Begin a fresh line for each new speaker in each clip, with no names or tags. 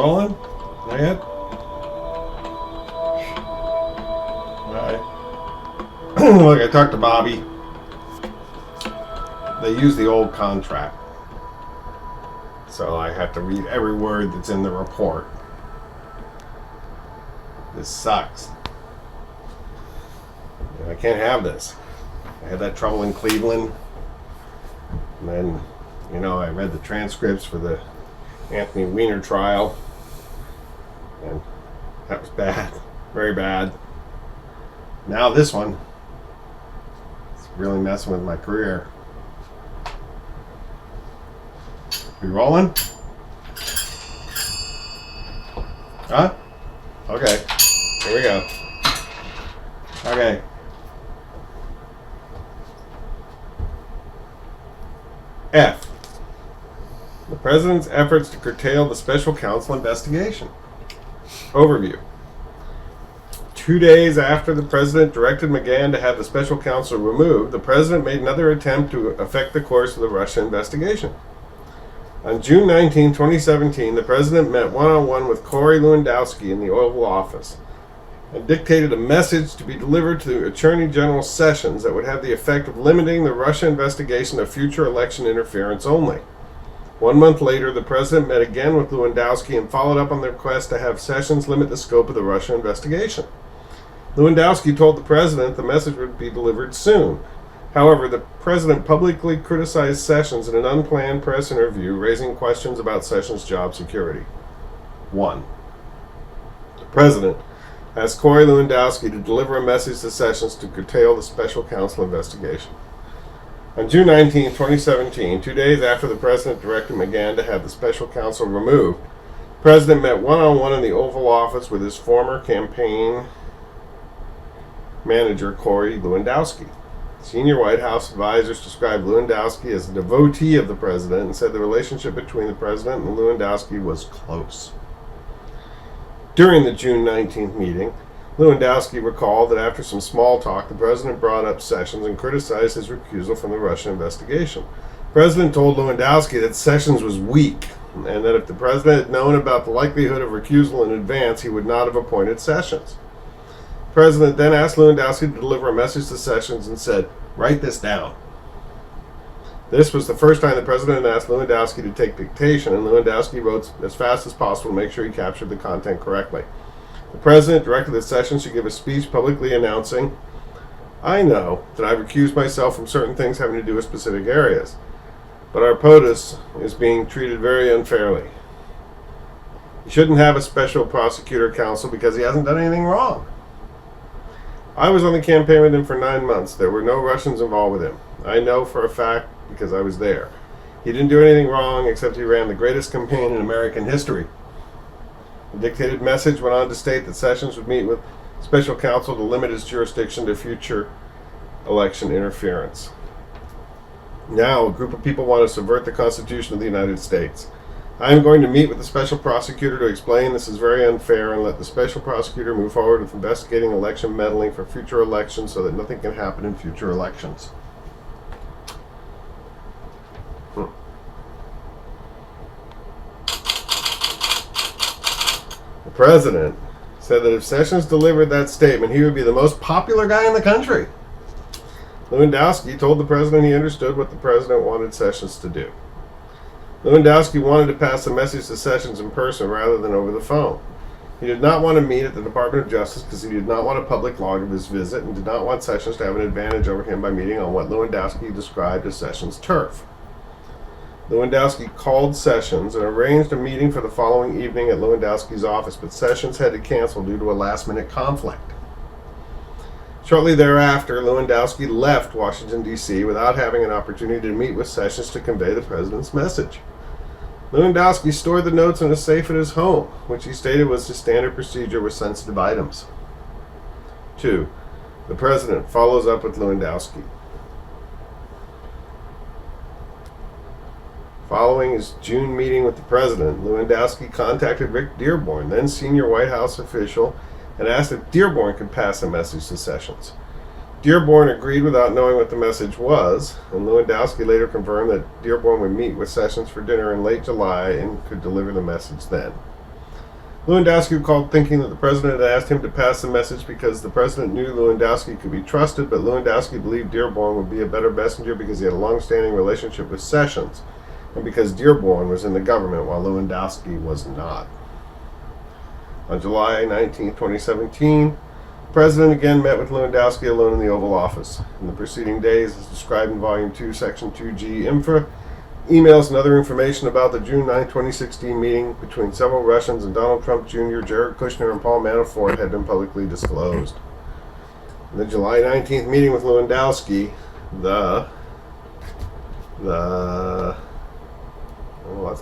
rolling? Not yet? Alright. Look, I talked to Bobby. They use the old contract. So I have to read every word that's in the report. This sucks. I can't have this. I had that trouble in Cleveland. And then, I read the transcripts for the Anthony Weiner trial. And that was bad. Very bad. Now this one. It's really messing with my career. We rolling? Huh? Okay. Here we go. Okay. F. The President's efforts to curtail the special counsel investigation. Overview. 2 days after the President directed McGahn to have the special counsel removed, the President made another attempt to affect the course of the Russia investigation. On June 19, 2017, the President met one-on-one with Corey Lewandowski in the Oval Office and dictated a message to be delivered to Attorney General Sessions that would have the effect of limiting the Russia investigation to future election interference only. 1 month later, the President met again with Lewandowski and followed up on the request to have Sessions limit the scope of the Russia investigation. Lewandowski told the President the message would be delivered soon. However, the President publicly criticized Sessions in an unplanned press interview, raising questions about Sessions' job security. 1. The President asked Corey Lewandowski to deliver a message to Sessions to curtail the special counsel investigation. On June 19, 2017, 2 days after the President directed McGahn to have the special counsel removed, the President met one-on-one in the Oval Office with his former campaign manager, Corey Lewandowski. Senior White House advisors described Lewandowski as a devotee of the President and said the relationship between the President and Lewandowski was close. During the June 19th meeting, Lewandowski recalled that after some small talk, the President brought up Sessions and criticized his recusal from the Russia investigation. The President told Lewandowski that Sessions was weak and that if the President had known about the likelihood of recusal in advance, he would not have appointed Sessions. The President then asked Lewandowski to deliver a message to Sessions and said, "Write this down." This was the first time the President asked Lewandowski to take dictation, and Lewandowski wrote as fast as possible to make sure he captured the content correctly. The President directed that Sessions should give a speech publicly announcing, "I know that I've recused myself from certain things having to do with specific areas, but our POTUS is being treated very unfairly. He shouldn't have a special prosecutor counsel because he hasn't done anything wrong. I was on the campaign with him for 9 months. There were no Russians involved with him. I know for a fact because I was there. He didn't do anything wrong except he ran the greatest campaign in American history." The dictated message went on to state that Sessions would meet with special counsel to limit his jurisdiction to future election interference. Now, a group of people want to subvert the Constitution of the United States. I am going to meet with the special prosecutor to explain this is very unfair and let the special prosecutor move forward with investigating election meddling for future elections so that nothing can happen in future elections. The President said that if Sessions delivered that statement, he would be the most popular guy in the country. Lewandowski told the President he understood what the President wanted Sessions to do. Lewandowski wanted to pass the message to Sessions in person rather than over the phone. He did not want to meet at the Department of Justice because he did not want a public log of his visit and did not want Sessions to have an advantage over him by meeting on what Lewandowski described as Sessions' turf. Lewandowski called Sessions and arranged a meeting for the following evening at Lewandowski's office, but Sessions had to cancel due to a last-minute conflict. Shortly thereafter, Lewandowski left Washington, D.C. without having an opportunity to meet with Sessions to convey the President's message. Lewandowski stored the notes in a safe at his home, which he stated was his standard procedure with sensitive items. 2. The President follows up with Lewandowski. Following his June meeting with the President, Lewandowski contacted Rick Dearborn, then senior White House official, and asked if Dearborn could pass a message to Sessions. Dearborn agreed without knowing what the message was, and Lewandowski later confirmed that Dearborn would meet with Sessions for dinner in late July and could deliver the message then. Lewandowski recalled thinking that the president had asked him to pass the message because the president knew Lewandowski could be trusted, but Lewandowski believed Dearborn would be a better messenger because he had a long-standing relationship with Sessions, and because Dearborn was in the government while Lewandowski was not. On July 19, 2017, the president again met with Lewandowski alone in the Oval Office. In the preceding days, as described in Volume 2, Section 2G Infra, emails and other information about the June 9, 2016 meeting between several Russians and Donald Trump Jr., Jared Kushner, and Paul Manafort had been publicly disclosed. In the July 19th meeting with Lewandowski, that's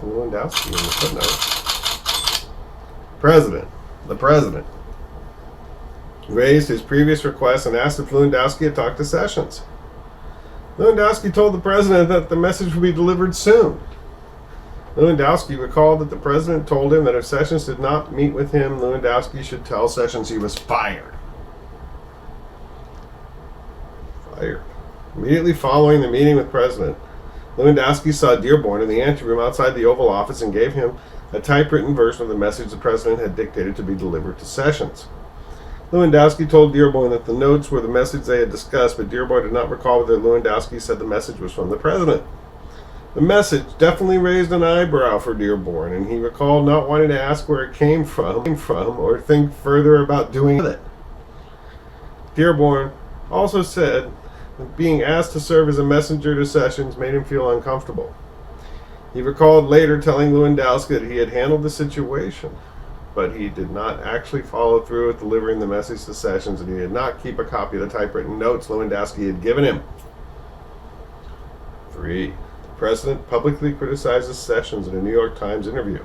Lewandowski in the footnote. The president raised his previous request and asked if Lewandowski had talked to Sessions. Lewandowski told the president that the message would be delivered soon. Lewandowski recalled that the president told him that if Sessions did not meet with him, Lewandowski should tell Sessions he was fired. Immediately following the meeting with President, Lewandowski saw Dearborn in the anteroom outside the Oval Office and gave him a typewritten version of the message the president had dictated to be delivered to Sessions. Lewandowski told Dearborn that the notes were the message they had discussed, but Dearborn did not recall whether Lewandowski said the message was from the president. The message definitely raised an eyebrow for Dearborn, and he recalled not wanting to ask where it came from or think further about doing it. Dearborn also said that being asked to serve as a messenger to Sessions made him feel uncomfortable. He recalled later telling Lewandowski that he had handled the situation, but he did not actually follow through with delivering the message to Sessions, and he did not keep a copy of the typewritten notes Lewandowski had given him. 3. The president publicly criticizes Sessions in a New York Times interview.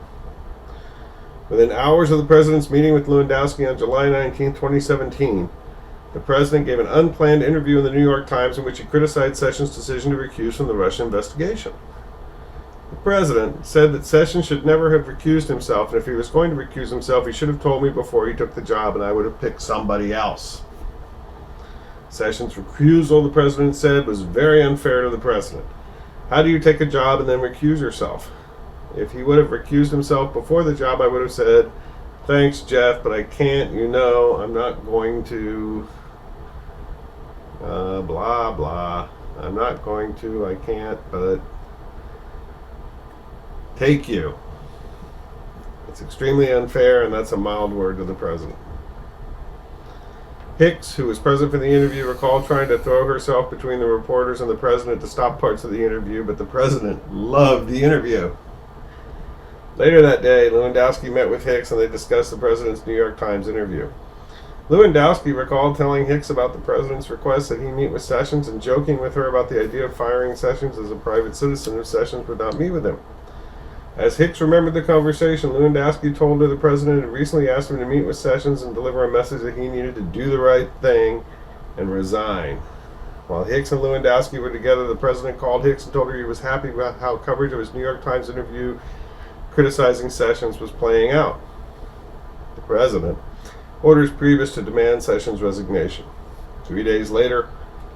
Within hours of the president's meeting with Lewandowski on July 19, 2017, the president gave an unplanned interview in the New York Times in which he criticized Sessions' decision to recuse from the Russia investigation. The president said that Sessions should never have recused himself, and if he was going to recuse himself, he should have told me before he took the job, and I would have picked somebody else. Sessions' recusal, the president said, was very unfair to the president. How do you take a job and then recuse yourself? If he would have recused himself before the job, I would have said, thanks, Jeff, but I can't, I'm not going to, blah, blah. I'm not going to, I can't, but take you. It's extremely unfair, and that's a mild word to the president. Hicks, who was present for the interview, recalled trying to throw herself between the reporters and the president to stop parts of the interview, but the president loved the interview. Later that day, Lewandowski met with Hicks and they discussed the president's New York Times interview. Lewandowski recalled telling Hicks about the president's request that he meet with Sessions and joking with her about the idea of firing Sessions as a private citizen if Sessions would not meet with him. As Hicks remembered the conversation, Lewandowski told her the president had recently asked him to meet with Sessions and deliver a message that he needed to do the right thing and resign. While Hicks and Lewandowski were together, the president called Hicks and told her he was happy about how coverage of his New York Times interview criticizing Sessions was playing out. The president orders Priebus to demand Sessions' resignation. 3 days later,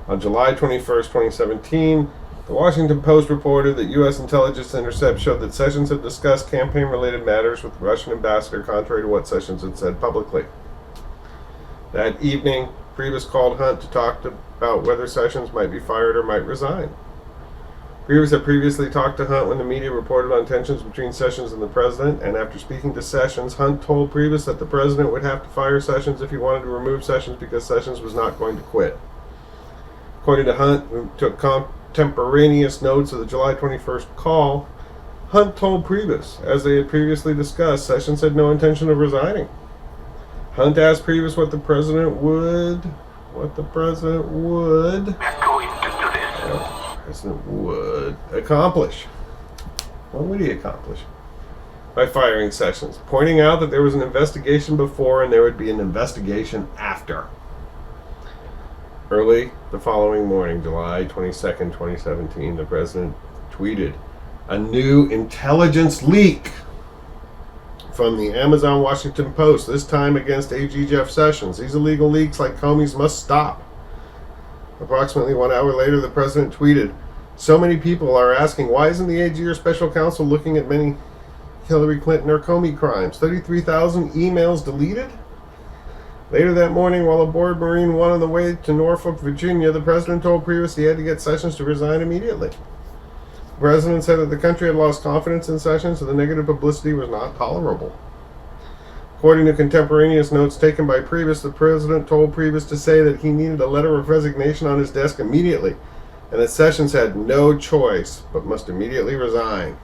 on July 21st, 2017, the Washington Post reported that U.S. intelligence intercepts showed that Sessions had discussed campaign-related matters with the Russian ambassador, contrary to what Sessions had said publicly. That evening, Priebus called Hunt to talk about whether Sessions might be fired or might resign. Priebus had previously talked to Hunt when the media reported on tensions between Sessions and the president, and after speaking to Sessions, Hunt told Priebus that the president would have to fire Sessions if he wanted to remove Sessions because Sessions was not going to quit. According to Hunt, who took contemporaneous notes of the July 21st call, Hunt told Priebus, as they had previously discussed, Sessions had no intention of resigning. Hunt asked Priebus what the president would accomplish. What would he accomplish? By firing Sessions, pointing out that there was an investigation before and there would be an investigation after. Early the following morning, July 22nd, 2017, the president tweeted a new intelligence leak from the Amazon Washington Post, this time against AG Jeff Sessions. These illegal leaks, like Comey's, must stop. Approximately 1 hour later, the president tweeted, so many people are asking, why isn't the AG or special counsel looking at many Hillary Clinton or Comey crimes. 33,000 emails deleted. Later that morning, while aboard Marine One on the way to Norfolk, Virginia, the president told Priebus he had to get Sessions to resign immediately. The president said that the country had lost confidence in Sessions and the negative publicity was not tolerable. According to contemporaneous notes taken by Priebus, the president told Priebus to say that he needed a letter of resignation on his desk immediately, and that Sessions had no choice but must immediately resign.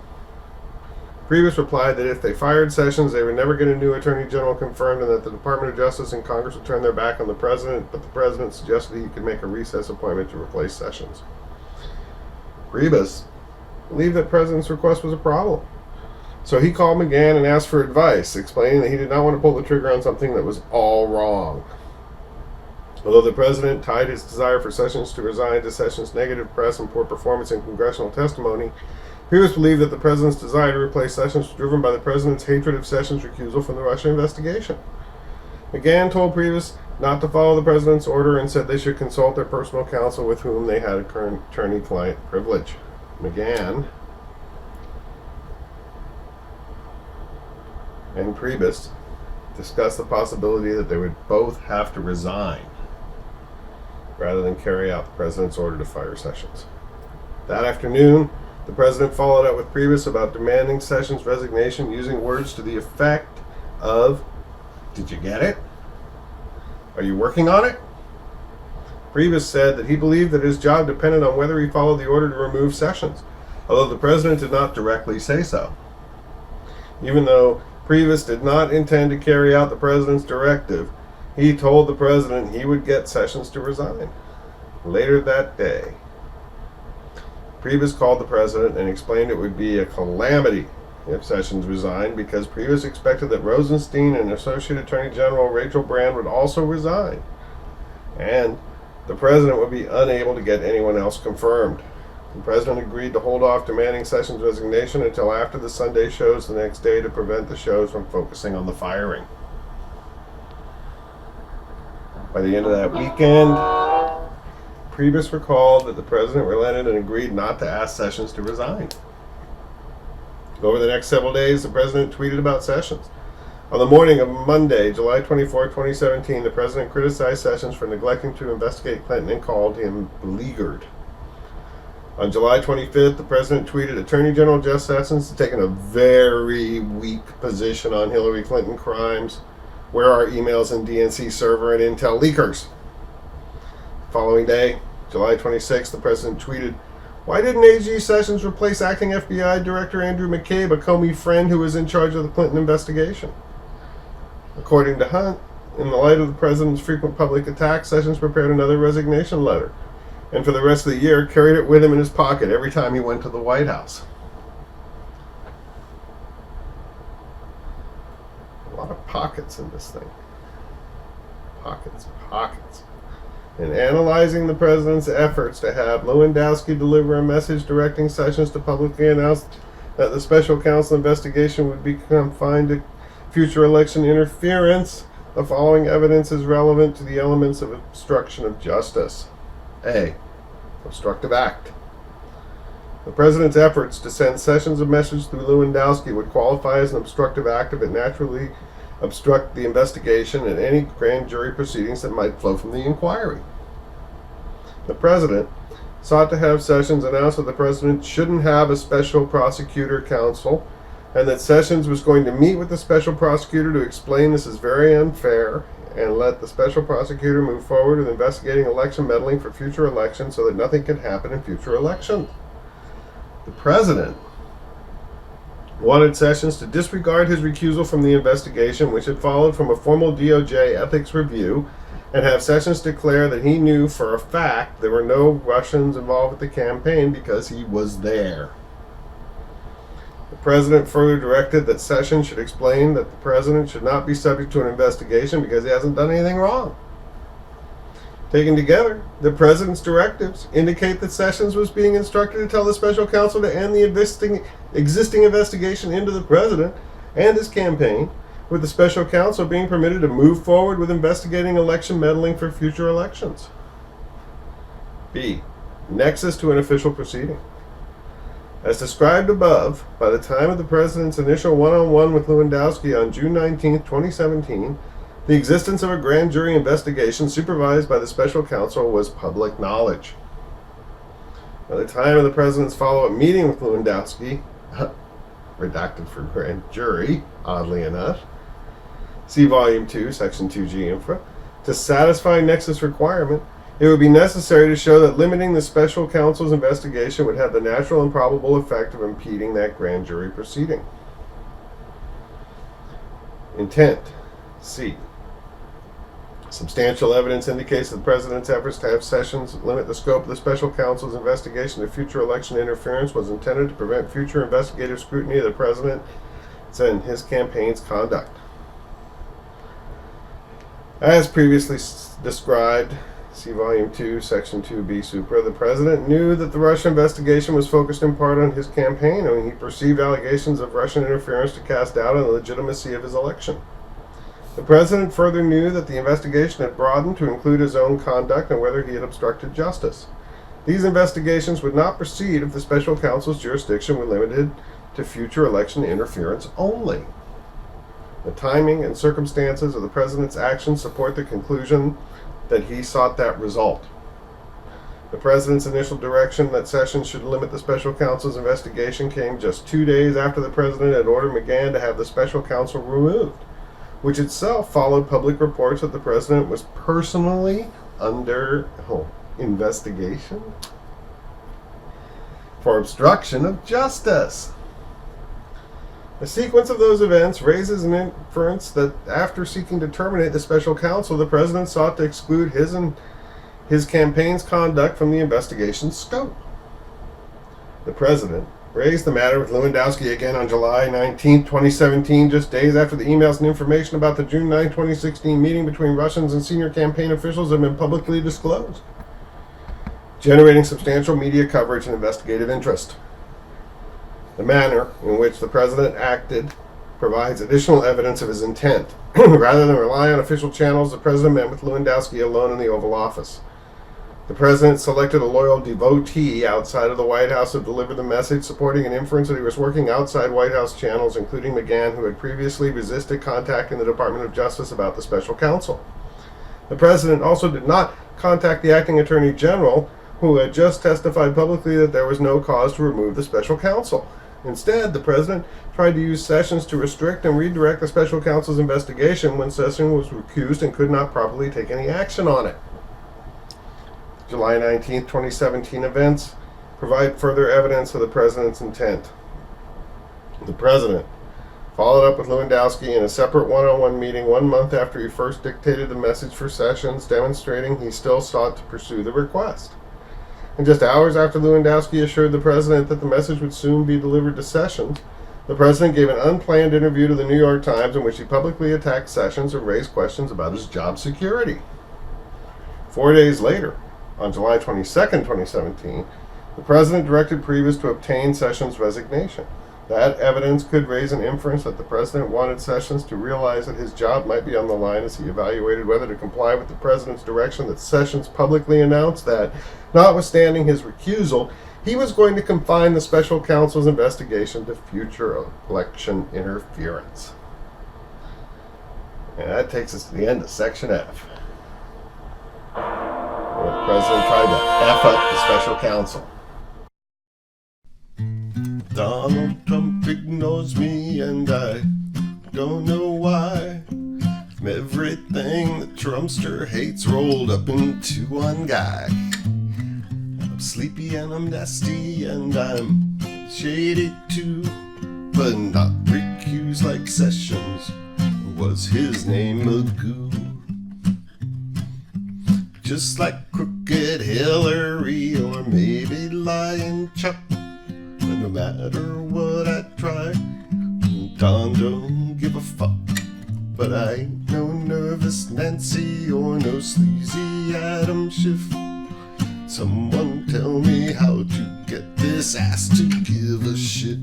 Priebus replied that if they fired Sessions, they would never get a new attorney general confirmed, and that the Department of Justice and Congress would turn their back on the president, but the president suggested he could make a recess appointment to replace Sessions. Priebus believed that the president's request was a problem. So he called McGahn and asked for advice, explaining that he did not want to pull the trigger on something that was all wrong. Although the president tied his desire for Sessions to resign to Sessions' negative press and poor performance in congressional testimony, Priebus believed that the president's desire to replace Sessions was driven by the president's hatred of Sessions' recusal from the Russia investigation. McGahn told Priebus not to follow the president's order and said they should consult their personal counsel with whom they had a current attorney-client privilege. McGahn and Priebus discussed the possibility that they would both have to resign rather than carry out the president's order to fire Sessions. That afternoon, the president followed up with Priebus about demanding Sessions' resignation using words to the effect of, "Did you get it? Are you working on it?" Priebus said that he believed that his job depended on whether he followed the order to remove Sessions, although the president did not directly say so. Even though Priebus did not intend to carry out the president's directive, he told the president he would get Sessions to resign. Later that day, Priebus called the president and explained it would be a calamity if Sessions resigned because Priebus expected that Rosenstein and Associate Attorney General Rachel Brand would also resign, and the president would be unable to get anyone else confirmed. The president agreed to hold off demanding Sessions' resignation until after the Sunday shows the next day to prevent the shows from focusing on the firing. By the end of that weekend, Priebus recalled that the president relented and agreed not to ask Sessions to resign. Over the next several days, the president tweeted about Sessions. On the morning of Monday, July 24, 2017, the president criticized Sessions for neglecting to investigate Clinton and called him beleaguered. On July 25th, the president tweeted, "Attorney General Jeff Sessions has taken a very weak position on Hillary Clinton crimes. Where are emails and DNC server and intel leakers?" The following day, July 26th, the president tweeted, "Why didn't AG Sessions replace acting FBI Director Andrew McCabe, a Comey friend who was in charge of the Clinton investigation?" According to Hunt, in the light of the president's frequent public attacks, Sessions prepared another resignation letter, and for the rest of the year carried it with him in his pocket every time he went to the White House. A lot of pockets in this thing. Pockets. In analyzing the president's efforts to have Lewandowski deliver a message directing Sessions to publicly announce that the special counsel investigation would be confined to future election interference, the following evidence is relevant to the elements of obstruction of justice. A. Obstructive act. The president's efforts to send Sessions a message through Lewandowski would qualify as an obstructive act if it naturally obstruct the investigation and any grand jury proceedings that might flow from the inquiry. The president sought to have Sessions announce that the president shouldn't have a special prosecutor counsel and that Sessions was going to meet with the special prosecutor to explain this is very unfair and let the special prosecutor move forward with investigating election meddling for future elections so that nothing can happen in future elections. The president wanted Sessions to disregard his recusal from the investigation, which had followed from a formal DOJ ethics review, and have Sessions declare that he knew for a fact there were no Russians involved with the campaign because he was there. The president further directed that Sessions should explain that the president should not be subject to an investigation because he hasn't done anything wrong. Taken together, the president's directives indicate that Sessions was being instructed to tell the special counsel to end the existing investigation into the president and his campaign, with the special counsel being permitted to move forward with investigating election meddling for future elections. B. Nexus to an official proceeding. As described above, by the time of the President's initial one-on-one with Lewandowski on June 19, 2017, the existence of a grand jury investigation supervised by the special counsel was public knowledge. By the time of the President's follow-up meeting with Lewandowski, redacted for grand jury, oddly enough, see Volume 2, Section 2G Infra, to satisfy nexus requirement, it would be necessary to show that limiting the special counsel's investigation would have the natural and probable effect of impeding that grand jury proceeding. Intent. C. Substantial evidence indicates that the President's efforts to have Sessions limit the scope of the special counsel's investigation to future election interference was intended to prevent future investigative scrutiny of the President and his campaign's conduct. As previously described, see Volume 2, Section 2B Supra, the President knew that the Russia investigation was focused in part on his campaign, and he perceived allegations of Russian interference to cast doubt on the legitimacy of his election. The President further knew that the investigation had broadened to include his own conduct and whether he had obstructed justice. These investigations would not proceed if the special counsel's jurisdiction were limited to future election interference only. The timing and circumstances of the President's actions support the conclusion that he sought that result. The President's initial direction that Sessions should limit the special counsel's investigation came just 2 days after the President had ordered McGahn to have the special counsel removed, which itself followed public reports that the President was personally under investigation for obstruction of justice. The sequence of those events raises an inference that after seeking to terminate the special counsel, the President sought to exclude his and his campaign's conduct from the investigation's scope. The President raised the matter with Lewandowski again on July 19, 2017, just days after the emails and information about the June 9, 2016 meeting between Russians and senior campaign officials had been publicly disclosed, generating substantial media coverage and investigative interest. The manner in which the President acted provides additional evidence of his intent. Rather than rely on official channels, the President met with Lewandowski alone in the Oval Office. The President selected a loyal devotee outside of the White House to deliver the message, supporting an inference that he was working outside White House channels, including McGahn, who had previously resisted contacting the Department of Justice about the special counsel. The President also did not contact the acting Attorney General, who had just testified publicly that there was no cause to remove the special counsel. Instead, the President tried to use Sessions to restrict and redirect the special counsel's investigation when Sessions was recused and could not properly take any action on it. July 19, 2017 events provide further evidence of the President's intent. The President followed up with Lewandowski in a separate one-on-one meeting 1 month after he first dictated the message for Sessions, demonstrating he still sought to pursue the request. And just hours after Lewandowski assured the President that the message would soon be delivered to Sessions, the President gave an unplanned interview to the New York Times in which he publicly attacked Sessions and raised questions about his job security. 4 days later, on July 22, 2017, the President directed Priebus to obtain Sessions' resignation. That evidence could raise an inference that the President wanted Sessions to realize that his job might be on the line as he evaluated whether to comply with the President's direction that Sessions publicly announced that, notwithstanding his recusal, he was going to confine the special counsel's investigation to future election interference. And that takes us to the end of Section F, where the President tried to F up the special counsel. Donald Trump ignores me and I don't know why. From everything the Trumpster hates rolled up into one guy. I'm sleepy and I'm nasty and I'm shady too, but not recused like Sessions. Was his name Magoo? Just like Crooked Hillary or maybe Lying Chuck. But no matter what I try, Don don't give a fuck. But I ain't no nervous Nancy or no sleazy Adam Schiff. Someone tell me how to get this ass to give a shit.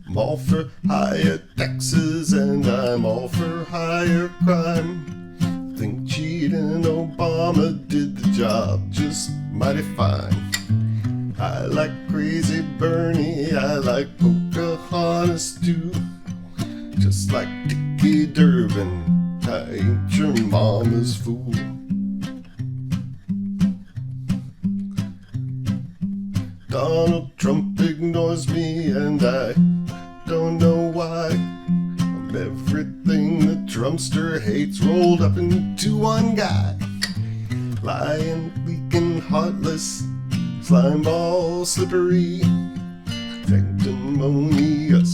I'm all for higher taxes and I'm all for higher crime. think cheating Obama did the job just mighty fine. I like Crazy Bernie, I like Pocahontas too. Just like Dickie Durbin, I ain't your mama's fool. Donald Trump ignores me and I don't know why. I'm everything the Trumpster hates rolled up into one guy. Lying, weak, heartless, slimeball, slippery, sanctimonious,